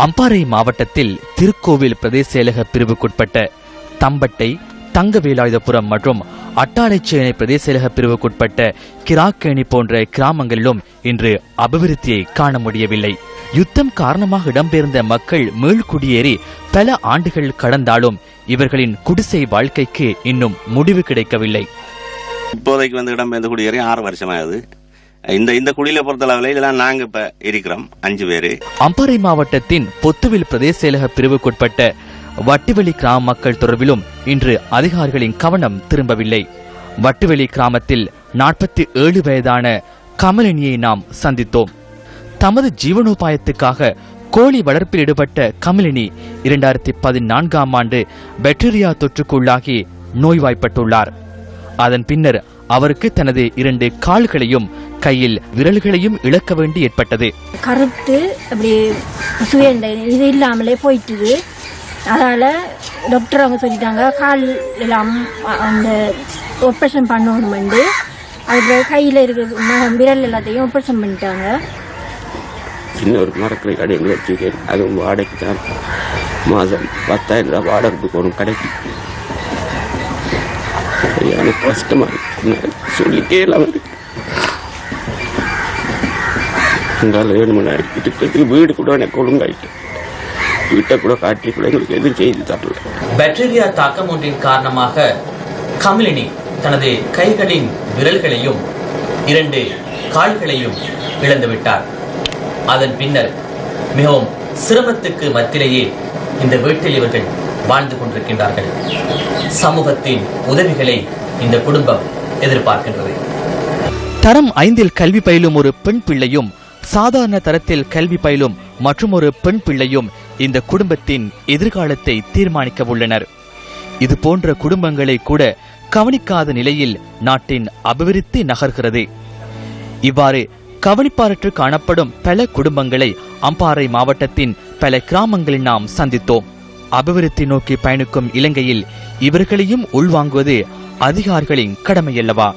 அம்பாறை மாவட்டத்தில் திருக்கோவில் பிரதேச செயலக பிரிவுக்குட்பட்ட தம்பட்டை, தங்கவேலாயுதபுரம் மற்றும் அட்டாளைச்சேனை பிரதேச செயலக பிரிவுக்குட்பட்ட கிராக்கேணி போன்ற கிராமங்களிலும் இன்று அபிவிருத்தியை காண முடியவில்லை. யுத்தம் காரணமாக இடம்பெயர்ந்த மக்கள் மீள்குடியேறி பல ஆண்டுகள் கடந்தாலும் இவர்களின் குடிசை வாழ்க்கைக்கு இன்னும் முடிவு கிடைக்கவில்லை. இப்போதைக்கு வந்து இடம்பெயர்ந்த குடியேறி 6 வருஷமாகுது. இந்த குடியில பொறுத்தளவில் இதெல்லாம் நாங்க இப்ப இருக்கிறோம் 5 பேரு. அம்பாறை மாவட்டத்தின் பொத்துவில் பிரதேச செயலக பிரிவுக்குட்பட்ட வட்டிவெளி கிராம மக்கள் தொடர்பிலும் இன்று அதிகாரிகளின் கவனம் திரும்பவில்லை. வட்டிவெளி கிராமத்தில் 47 வயதான கமலினியை நாம் சந்தித்தோம். தமது ஜீவனோபாயத்துக்காக கோழி வளர்ப்பில் ஈடுபட்ட கமலினி 2014ஆம் ஆண்டு பாக்டீரியா தொற்றுக்குள்ளாகி நோய்வாய்ப்பட்டுள்ளார். அதன் பின்னர் அவருக்கு தனது 2 கால்களையும் கையில் விரல்களையும் இழக்க வேண்டி ஏற்பட்டது. கருத்து அப்படி இது இல்லாமலே போயிட்டு, அதால டாக்டர் அவங்க சொல்லிட்டாங்க கால் எல்லாம் அந்த ஆப்ரேஷன் பண்ணணும். அது கையில் இருக்கிற விரல் எல்லாத்தையும் ஆப்ரேஷன் பண்ணிட்டாங்க. இன்னொரு மரக்கடை கடையில் வச்சுருக்கேன். அதுவும் வாடகைக்கு தான். மாதம் 10,000 ரூபாய் வாடகை போகணும் கடைக்கு. சரியான கஷ்டமா இருக்கு, சொல்லிட்டே இல்லாம இருக்கு. இருக்கிறதுக்கு வீடு கூட எனக்கு ஒழுங்காயிட்டு, வீட்டை கூட காட்டி கூட எங்களுக்கு எதுவும் செய்து தரல. பாக்டீரியா தாக்கம் ஒன்றின் காரணமாக கமலினி தனது கைகளின் விரல்களையும் 2 கால்களையும் இழந்துவிட்டார். அதன் பின்னர் மிகவும் சிரமத்துக்கு மத்தியிலேயே இந்த வீட்டில் இவர்கள் வாழ்ந்து கொண்டிருக்கின்றார்கள். சமூகத்தின் உதவிகளை இந்த குடும்பம் எதிர்பார்க்கின்றது. தரம் 5இல் கல்வி பயிலும் ஒரு பெண் பிள்ளையும் சாதாரண தரத்தில் கல்வி பயிலும் மற்றும் ஒரு பெண் பிள்ளையும் இந்த குடும்பத்தின் எதிர்காலத்தை தீர்மானிக்க உள்ளனர். இது போன்ற குடும்பங்களை கூட கவனிக்காத நிலையில் நாட்டின் அபிவிருத்தி நகர்கிறது. இவ்வாறு கவனிப்பாரற்று காணப்படும் பல குடும்பங்களை அம்பாறை மாவட்டத்தின் பல கிராமங்களில் நாம் சந்தித்தோம். அபிவிருத்தி நோக்கி பயணிக்கும் இலங்கையில் இவர்களையும் உள்வாங்குவது அதிகாரிகளின் கடமையல்லவா?